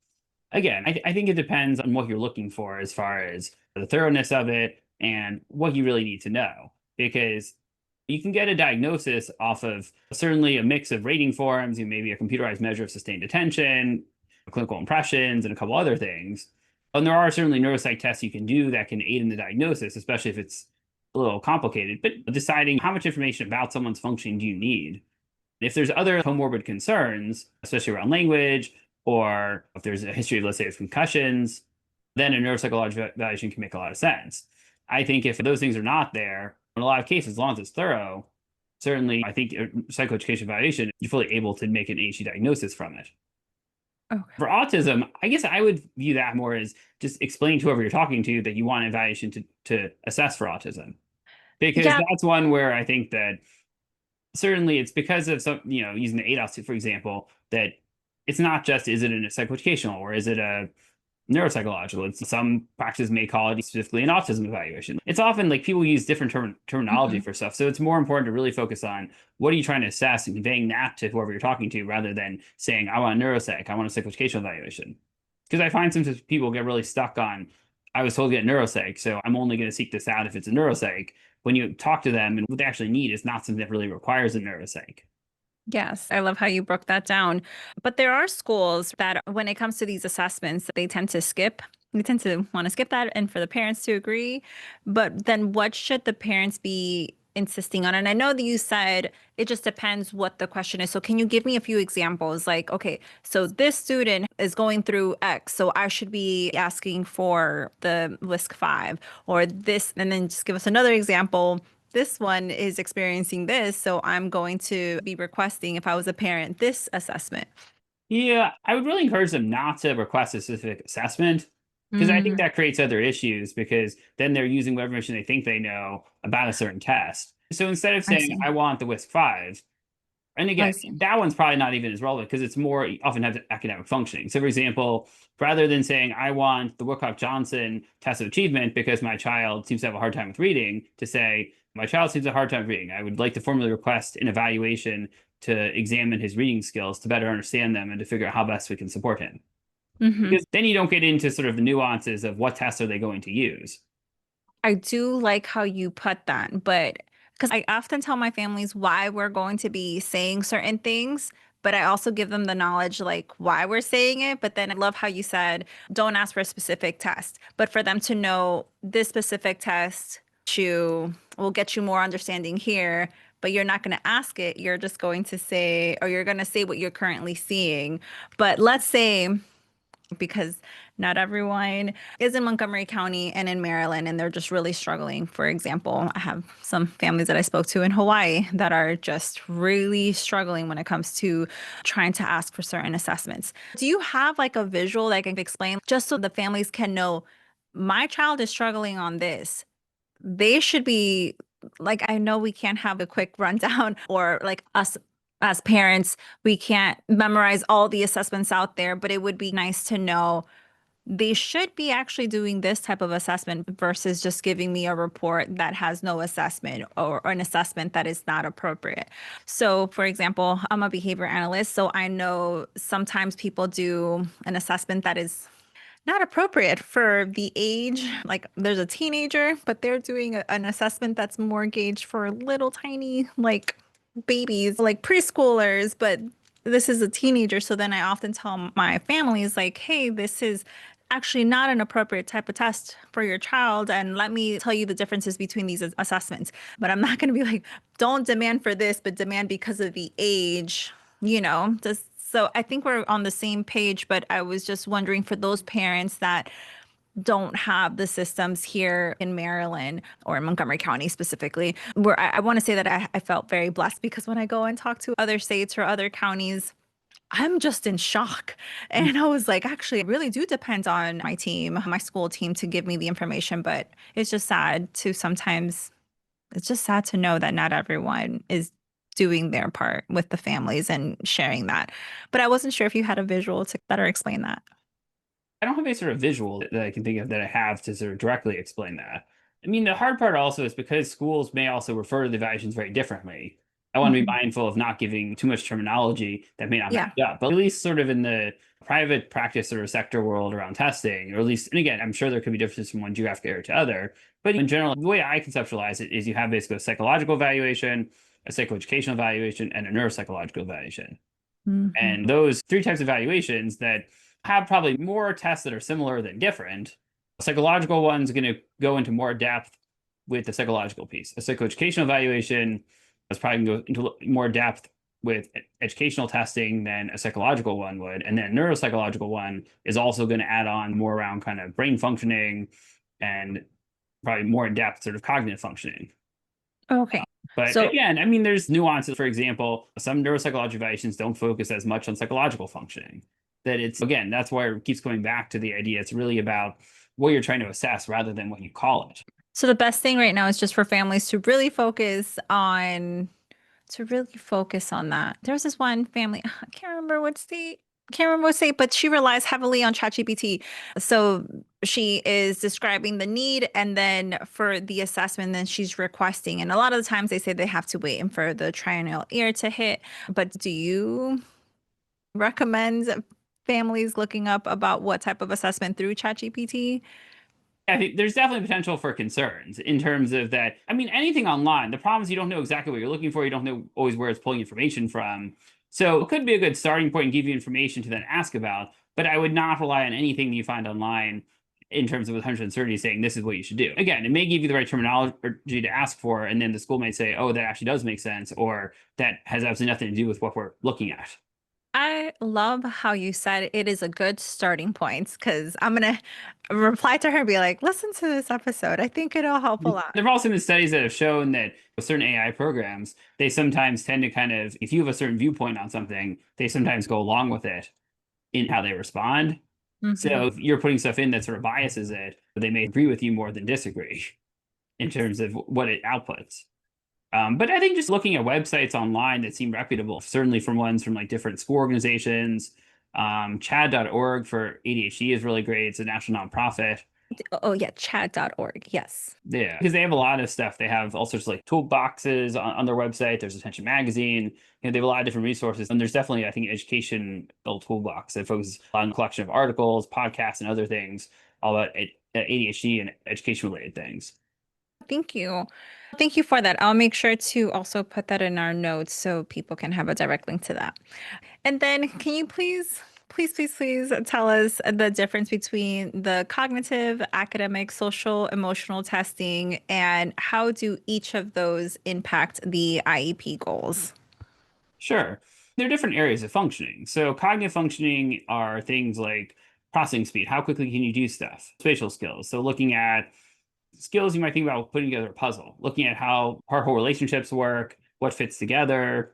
again, I think it depends on what you're looking for as far as the thoroughness of it and what you really need to know. Because you can get a diagnosis off of certainly a mix of rating forms, maybe a computerized measure of sustained attention, clinical impressions, and a couple other things. And there are certainly neuropsych tests you can do that can aid in the diagnosis, especially if it's a little complicated. But deciding how much information about someone's functioning do you need? If there's other comorbid concerns, especially around language, or if there's a history of, let's say, of concussions, then a neuropsychological evaluation can make a lot of sense. I think if those things are not there, in a lot of cases, as long as it's thorough, certainly I think a psychoeducation evaluation, you're fully able to make an ADHD diagnosis from it. Okay. For autism, I guess I would view that more as just explain to whoever you're talking to that you want an evaluation to assess for autism. Because Yeah. that's one where I think that certainly it's because of some, using the ADOS, for example, that it's not just is it a psychoeducational or is it a neuropsychological. It's some practices may call it specifically an autism evaluation. It's often like people use different terminology Mhm. for stuff. So it's more important to really focus on what are you trying to assess and conveying that to whoever you're talking to rather than saying, I want a neuropsych, I want a psychoeducational evaluation. Because I find sometimes people get really stuck on, I was told to get neuropsych, so I'm only going to seek this out if it's a neuropsych. When you talk to them and what they actually need is not something that really requires a neuropsych. Yes, I love how you broke that down. But there are schools that, when it comes to these assessments, they tend to skip. They tend to want to skip that and for the parents to agree. But then what should the parents be insisting on? And I know that you said it just depends what the question is. So can you give me a few examples? Like, okay, so this student is going through X, so I should be asking for the list 5 or this, and then just give us another example. This one is experiencing this, so I'm going to be requesting, if I was a parent, this assessment. Yeah, I would really encourage them not to request a specific assessment because I think Mm, that creates other issues because then they're using whatever information they think they know about a certain test. So instead of I saying, see. I want the WISC 5, and I again, see. that one's probably not even as relevant because it's more often has academic functioning. So, for example, rather than saying, I want the Woodcock Johnson test of achievement because my child seems to have a hard time with reading, to say, My child seems a hard time reading. I would like to formally request an evaluation to examine his reading skills to better understand them and to figure out how best we can support him. Hmm. Because then you don't get into sort of the nuances of what tests are they going to use. I do like how you put that, but because I often tell my families why we're going to be saying certain things, but I also give them the knowledge like why we're saying it. But then I love how you said, don't ask for a specific test, but for them to know this specific test you will get you more understanding here, but you're not going to ask it. You're just going to say, or you're going to say what you're currently seeing. But let's say, because not everyone is in Montgomery County and in Maryland, and they're just really struggling. For example, I have some families that I spoke to in Hawaii that are just really struggling when it comes to trying to ask for certain assessments. Do you have like a visual that I can explain just so the families can know my child is struggling on this? They should be like, I know we can't have a quick rundown or like us as parents, we can't memorize all the assessments out there, but it would be nice to know they should be actually doing this type of assessment versus just giving me a report that has no assessment or an assessment that is not appropriate. So, for example, I'm a behavior analyst, so I know sometimes people do an assessment that is not appropriate for the age. Like there's a teenager, but they're doing an assessment that's more gauged for little tiny like babies, like preschoolers, but this is a teenager. So then I often tell my families like, hey, this is actually not an appropriate type of test for your child. And let me tell you the differences between these assessments. But I'm not going to be like, don't demand for this, but demand because of the age, just so I think we're on the same page, but I was just wondering for those parents that don't have the systems here in Maryland or in Montgomery County specifically, where I want to say that I felt very blessed because when I go and talk to other states or other counties, I'm just in shock. And I was like, actually, it really do depend on my team, my school team to give me the information. But it's just sad to sometimes, it's just sad to know that not everyone is doing their part with the families and sharing that. But I wasn't sure if you had a visual to better explain that. I don't have a sort of visual that I can think of that I have to sort of directly explain that. I mean, the hard part also is because schools may also refer to the evaluations very differently. I want to be Mhm. mindful of not giving too much terminology that may not match Yeah. up, but at least sort of in the private practice or sector world around testing, or at least, and again, I'm sure there could be differences from one geographic area to other, but in general, the way I conceptualize it is you have basically a psychological evaluation, a psychoeducational evaluation, and a neuropsychological evaluation. Hmm. And those three types of evaluations that have probably more tests that are similar than different. A psychological one's going to go into more depth with the psychological piece. A psychoeducational evaluation is probably going to go into more depth with educational testing than a psychological one would. And then a neuropsychological one is also going to add on more around kind of brain functioning and probably more in depth sort of cognitive functioning. Okay. But So again, I mean, there's nuances. For example, some neuropsychological evaluations don't focus as much on psychological functioning. That it's, again, that's why it keeps going back to the idea. It's really about what you're trying to assess rather than what you call it. So the best thing right now is just for families to really focus on that. There's this one family, I can't remember what state, can't remember what state, but she relies heavily on ChatGPT. So she is describing the need and then for the assessment, then she's requesting. And a lot of the times they say they have to wait and for the triennial ear to hit. But do you recommend families looking up about what type of assessment through ChatGPT? I think there's definitely potential for concerns in terms of that. I mean, anything online, the problem is you don't know exactly what you're looking for. You don't know always where it's pulling information from. So it could be a good starting point and give you information to then ask about, but I would not rely on anything that you find online in terms of with 130 saying this is what you should do. Again, it may give you the right terminology to ask for, and then the school may say, oh, that actually does make sense, or that has absolutely nothing to do with what we're looking at. I love how you said it is a good starting point because I'm gonna reply to her and be like, listen to this episode. I think it'll help a lot. There have also been studies that have shown that with certain AI programs, they sometimes tend to kind of, if you have a certain viewpoint on something, they sometimes go along with it in how they respond. Hmm. So if you're putting stuff in that sort of biases it, they may agree with you more than disagree in terms of what it outputs. But I think just looking at websites online that seem reputable, certainly from ones from like different school organizations, chad.org for ADHD is really great. It's a national nonprofit. Oh, yeah, chat.org. Yes. Yeah, because they have a lot of stuff. They have all sorts of like toolboxes on their website. There's Attention Magazine. They have a lot of different resources. And there's definitely, I think, educational toolbox that focuses on a collection of articles, podcasts, and other things all about ADHD and education related things. Thank you. Thank you for that. I'll make sure to also put that in our notes so people can have a direct link to that. And then can you please tell us the difference between the cognitive, academic, social, emotional testing, and how do each of those impact the IEP goals? Sure. There are different areas of functioning. So cognitive functioning are things like processing speed. How quickly can you do stuff? Spatial skills. So looking at skills you might think about putting together a puzzle, looking at how partial relationships work, what fits together,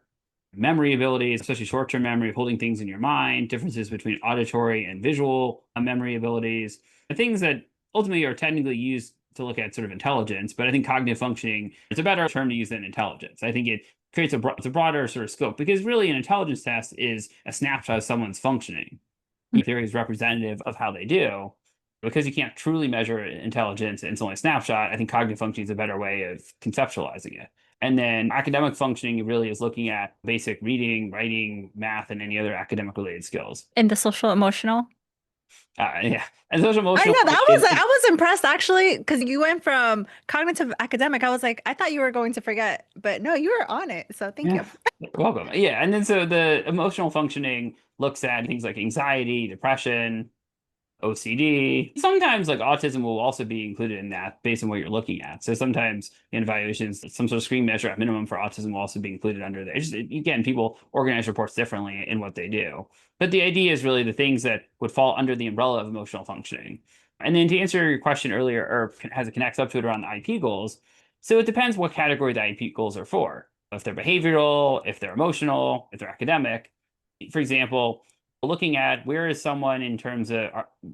memory abilities, especially short-term memory, holding things in your mind, differences between auditory and visual memory abilities, and things that ultimately are technically used to look at sort of intelligence. But I think cognitive functioning is a better term to use than intelligence. I think it creates it's a broader sort of scope because really an intelligence test is a snapshot of someone's functioning. Theory is representative of how they do. Because you can't truly measure intelligence and it's only a snapshot, I think cognitive functioning is a better way of conceptualizing it. And then academic functioning really is looking at basic reading, writing, math, and any other academic related skills. And the social emotional? Yeah, and social I emotional know that was I is was impressed actually because you went from cognitive academic. I was like, I thought you were going to forget, but no, you were on it. So thank yeah, you. welcome. Yeah, and then so the emotional functioning looks at things like anxiety, depression, OCD. Sometimes like autism will also be included in that based on what you're looking at. So sometimes in evaluations, some sort of screen measure at minimum for autism will also be included under there. It's just, again, people organize reports differently in what they do. But the idea is really the things that would fall under the umbrella of emotional functioning. And then to answer your question earlier, or as it connects up to it around the IP goals, so it depends what category the IP goals are for. If they're behavioral, if they're emotional, if they're academic. For example, looking at where is someone in terms of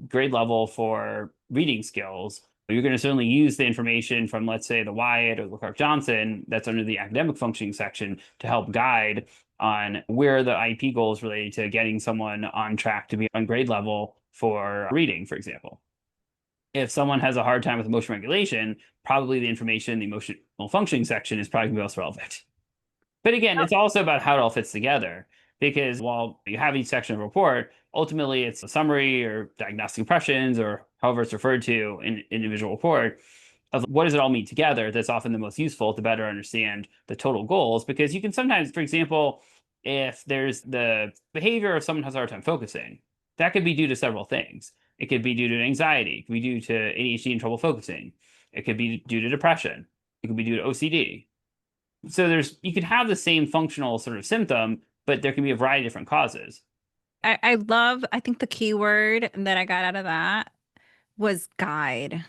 grade level for reading skills, you're going to certainly use the information from, let's say, the Wyatt or the Clark Johnson that's under the academic functioning section to help guide on where the IP goals related to getting someone on track to be on grade level for reading, for example. If someone has a hard time with emotion regulation, probably the information in the emotional functioning section is probably most relevant. But again, it's also about how it all fits together. Because while you have each section of a report, ultimately it's a summary or diagnostic impressions or however it's referred to in individual report of what does it all mean together that's often the most useful to better understand the total goals. Because you can sometimes, for example, if there's the behavior of someone has a hard time focusing, that could be due to several things. It could be due to anxiety, it could be due to ADHD and trouble focusing, it could be due to depression, it could be due to OCD. So you could have the same functional sort of symptom, but there can be a variety of different causes. I think the key word that I got out of that was guide.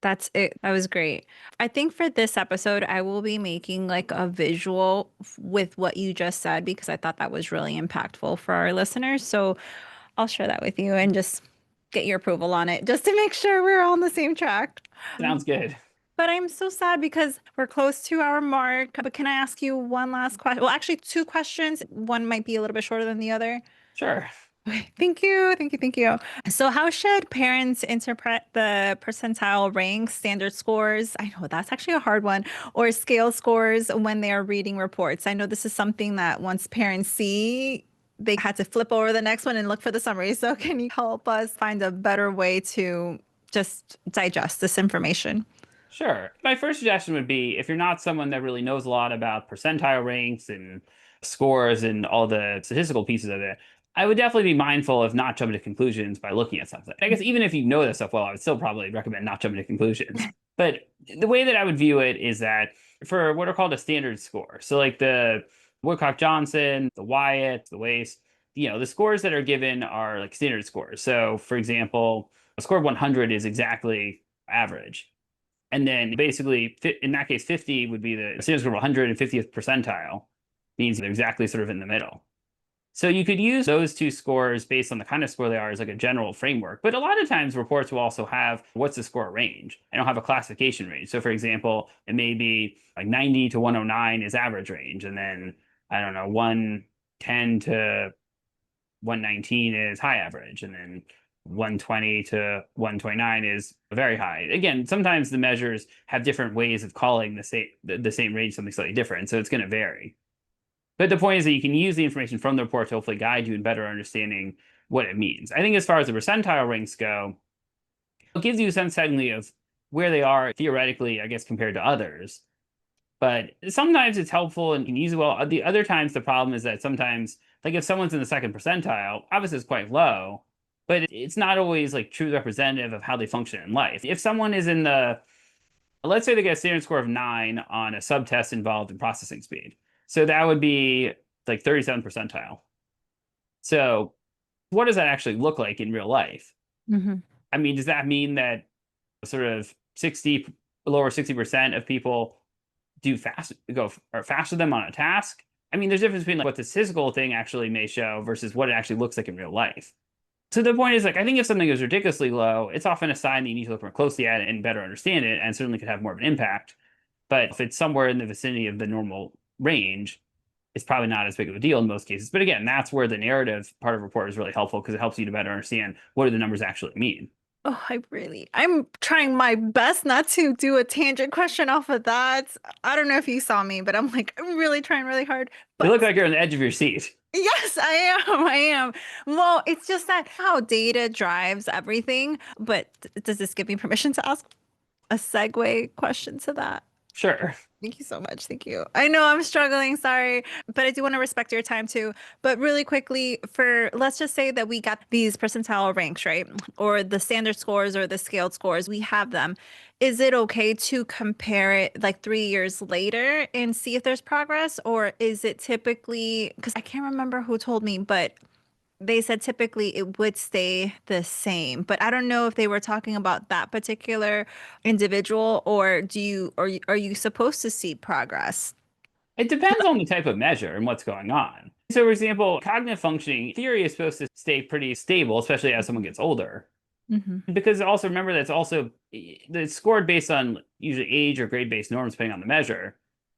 That's it. That was great. I think for this episode, I will be making like a visual with what you just said because I thought that was really impactful for our listeners. So I'll share that with you and just get your approval on it just to make sure we're on the same track. Sounds good. But I'm so sad because we're close to our mark. But can I ask you one last question? Well, actually, two questions. One might be a little bit shorter than the other. Sure. Okay, thank you. Thank you. Thank you. So, how should parents interpret the percentile ranks, standard scores? I know that's actually a hard one, or scale scores when they are reading reports. I know this is something that once parents see, they had to flip over the next one and look for the summary. So, can you help us find a better way to just digest this information? Sure. My first suggestion would be if you're not someone that really knows a lot about percentile ranks and scores and all the statistical pieces of it, I would definitely be mindful of not jumping to conclusions by looking at something. I guess even if you know that stuff well, I would still probably recommend not jumping to conclusions. But the way that I would view it is that for what are called a standard score, so like the Woodcock Johnson, the Wyatt, the Waste, the scores that are given are like standard scores. So for example, a score of 100 is exactly average. And then basically, in that case, 50 would be the standard score of 150th percentile, means they're exactly sort of in the middle. So you could use those two scores based on the kind of score they are as like a general framework. But a lot of times reports will also have what's the score range and it'll have a classification range. So for example, it may be like 90 to 109 is average range. And then I don't know, 110 to 119 is high average. And then 120 to 129 is very high. Again, sometimes the measures have different ways of calling the same range something slightly different, so it's going to vary. But the point is that you can use the information from the report to hopefully guide you in better understanding what it means. I think as far as the percentile ranks go, it gives you a sense technically of where they are theoretically, I guess, compared to others. But sometimes it's helpful and can use it well. The other times, the problem is that sometimes, like if someone's in the second percentile, obviously it's quite low, but it's not always like true representative of how they function in life. If someone is in the, let's say they get a standard score of 9 on a subtest involved in processing speed. So that would be like 37 percentile. So what does that actually look like in real life? Mm-hmm. I mean, does that mean that sort of 60, lower 60% of people go or faster than them on a task? I mean, there's a difference between like what the physical thing actually may show versus what it actually looks like in real life. So the point is, like, I think if something is ridiculously low, it's often a sign that you need to look more closely at it and better understand it, and certainly could have more of an impact. But if it's somewhere in the vicinity of the normal range, it's probably not as big of a deal in most cases. But again, that's where the narrative part of the report is really helpful because it helps you to better understand what do the numbers actually mean. Oh, I'm trying my best not to do a tangent question off of that. I don't know if you saw me, but I'm really trying really hard. You look But like you're on the edge of your seat. yes, I am. I am. Well, it's just that how data drives everything. But does this give me permission to ask a segue question to that? Sure. Thank you so much. Thank you. I know I'm struggling, sorry, but I do want to respect your time too. But really quickly, for let's just say that we got these percentile ranks, right? Or the standard scores or the scaled scores, we have them. Is it okay to compare it like 3 years later and see if there's progress? Or is it typically, because I can't remember who told me, but they said typically it would stay the same, but I don't know if they were talking about that particular individual or are you supposed to see progress? It depends on the type of measure and what's going on. So, for example, cognitive functioning in theory is supposed to stay pretty stable, especially as someone gets older. Hmm. Because also remember that's also it's scored based on usually age or grade-based norms depending on the measure.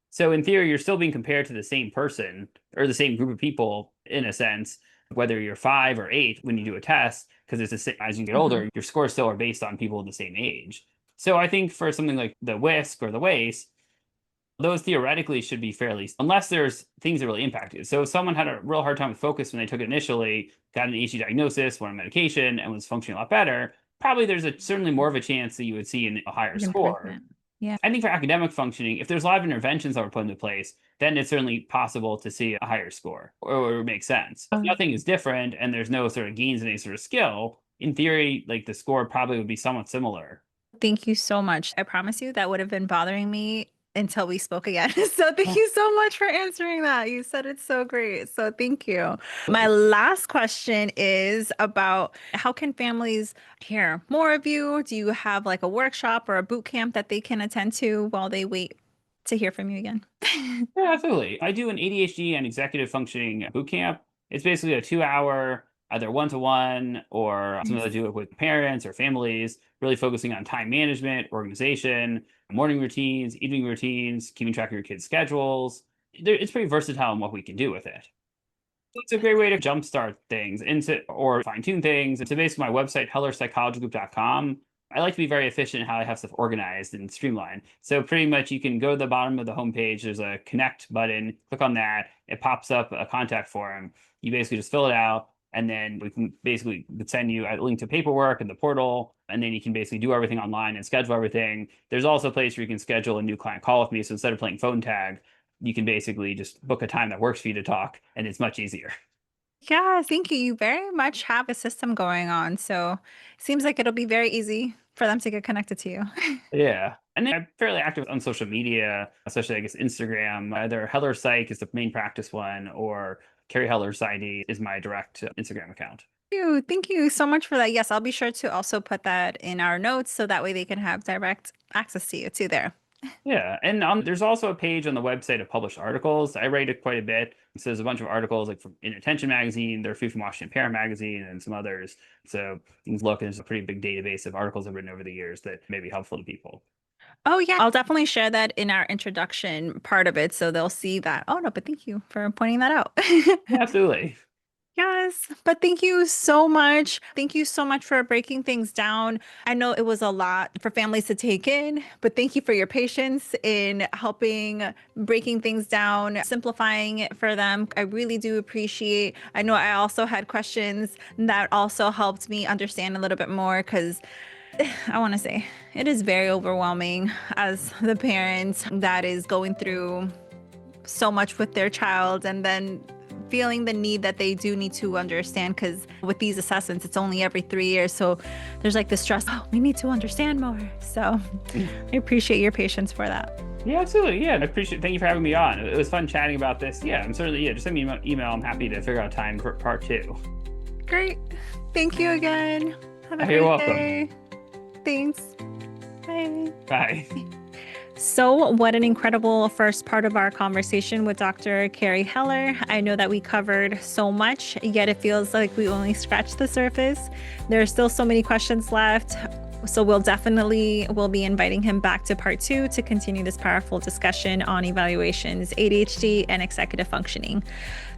So in theory, you're still being compared to the same person or the same group of people in a sense, whether you're 5 or 8 when you do a test, because it's the same as you get Hmm. older, your scores still are based on people the same age. So I think for something like the WISC or the WACE, those theoretically should be fairly, unless there's things that really impact it. So if someone had a real hard time with focus when they took it initially, got an ADHD diagnosis, went on medication, and was functioning a lot better, probably there's certainly more of a chance that you would see a higher score. Improvement. Yeah. I think for academic functioning, if there's a lot of interventions that were put into place, then it's certainly possible to see a higher score, or it would make sense. If nothing is different and there's no sort of gains in any sort of skill, in theory, like the score probably would be somewhat similar. Thank you so much. I promise you that would have been bothering me until we spoke again. So thank you so much for answering that. You said it's so great. So thank you. My last question is about how can families hear more of you? Do you have like a workshop or a boot camp that they can attend to while they wait to hear from you again? Yeah, absolutely. I do an ADHD and executive functioning boot camp. It's basically a 2 hour, either one-to-one or sometimes I Nice. do it with parents or families, really focusing on time management, organization, morning routines, evening routines, keeping track of your kids' schedules. It's pretty versatile in what we can do with it. It's a great way to jumpstart things into or fine tune things. So basically, my website, hellerpsychologygroup.com. I like to be very efficient in how I have stuff organized and streamlined. So pretty much you can go to the bottom of the homepage. There's a connect button. Click on that. It pops up a contact form. You basically just fill it out, and then we can basically send you a link to paperwork and the portal, and then you can basically do everything online and schedule everything. There's also a place where you can schedule a new client call with me. So instead of playing phone tag, you can basically just book a time that works for you to talk, and it's much easier. Yeah, thank you. You very much have a system going on. So it seems like it'll be very easy for them to get connected to you. Yeah. And then I'm fairly active on social media, especially I guess Instagram. Either Heller Psych is the main practice one, or Carey Heller Psyche is my direct Instagram account. Thank you so much for that. Yes, I'll be sure to also put that in our notes so that way they can have direct access to you too there. Yeah, and there's also a page on the website of published articles. I write it quite a bit. So there's a bunch of articles like from Inattention magazine, there are a few from Washington Parent magazine, and some others. So you can look, and there's a pretty big database of articles I've written over the years that may be helpful to people. Oh yeah, I'll definitely share that in our introduction part of it so they'll see that. Oh no, but thank you for pointing that out. Yeah, absolutely. Yes, but thank you so much. Thank you so much for breaking things down. I know it was a lot for families to take in, but thank you for your patience in helping breaking things down, simplifying it for them. I really do appreciate. I know I also had questions that also helped me understand a little bit more because I want to say it is very overwhelming as the parent that is going through so much with their child and then feeling the need that they do need to understand because with these assessments it's only every 3 years, so there's like the stress, oh, we need to understand more. So I appreciate your patience for that. Yeah, absolutely. Yeah, and I appreciate. Thank you for having me on. It was fun chatting about this. Yeah, I'm certainly. Yeah, just send me an email. I'm happy to figure out time for part two. Great. Thank you again. Have a You're great welcome. day. Thanks. Bye. Bye. So, what an incredible first part of our conversation with Dr. Carey Heller. I know that we covered so much, yet it feels like we only scratched the surface. There are still so many questions left. So we'll be inviting him back to part 2 to continue this powerful discussion on evaluations, ADHD, and executive functioning.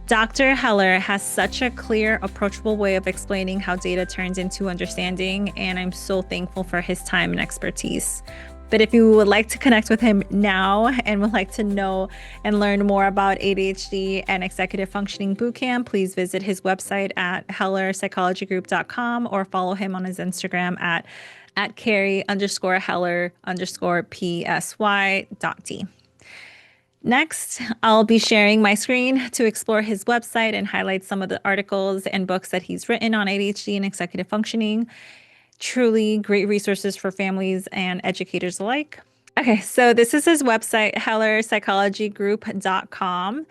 Dr. Heller has such a clear, approachable way of explaining how data turns into understanding, and I'm so thankful for his time and expertise. But if you would like to connect with him now and would like to know and learn more about ADHD and executive functioning bootcamp, please visit his website at hellerpsychologygroup.com or follow him on his Instagram at Carey_Heller_PSY.D. Next, I'll be sharing my screen to explore his website and highlight some of the articles and books that he's written on ADHD and executive functioning. Truly great resources for families and educators alike. Okay, so this is his website, hellerpsychologygroup.com.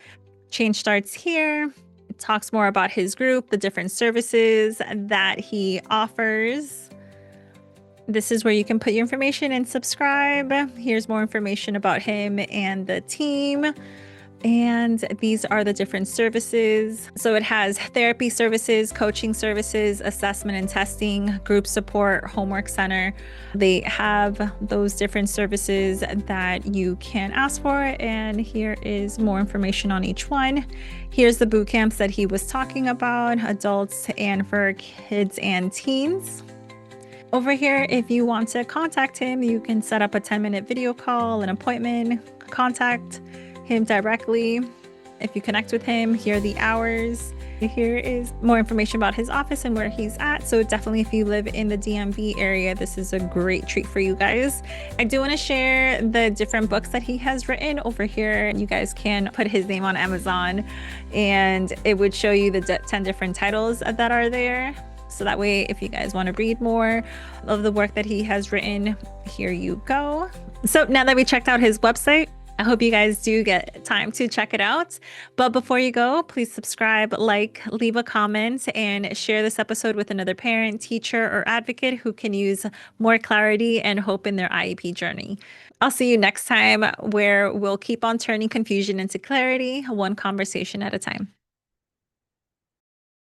Change starts here. It talks more about his group, the different services that he offers. This is where you can put your information and subscribe. Here's more information about him and the team. And these are the different services. So it has therapy services, coaching services, assessment and testing, group support, homework center. They have those different services that you can ask for. And here is more information on each one. Here's the boot camps that he was talking about, adults and for kids and teens. Over here, if you want to contact him, you can set up a 10-minute video call, an appointment, contact him directly. If you connect with him, here are the hours. Here is more information about his office and where he's at. So definitely if you live in the DMV area, this is a great treat for you guys. I do want to share the different books that he has written over here. You guys can put his name on Amazon and it would show you the 10 different titles that are there. So that way, if you guys want to read more of the work that he has written, here you go. So now that we checked out his website, I hope you guys do get time to check it out. But before you go, please subscribe, like, leave a comment, and share this episode with another parent, teacher, or advocate who can use more clarity and hope in their IEP journey. I'll see you next time where we'll keep on turning confusion into clarity, one conversation at a time.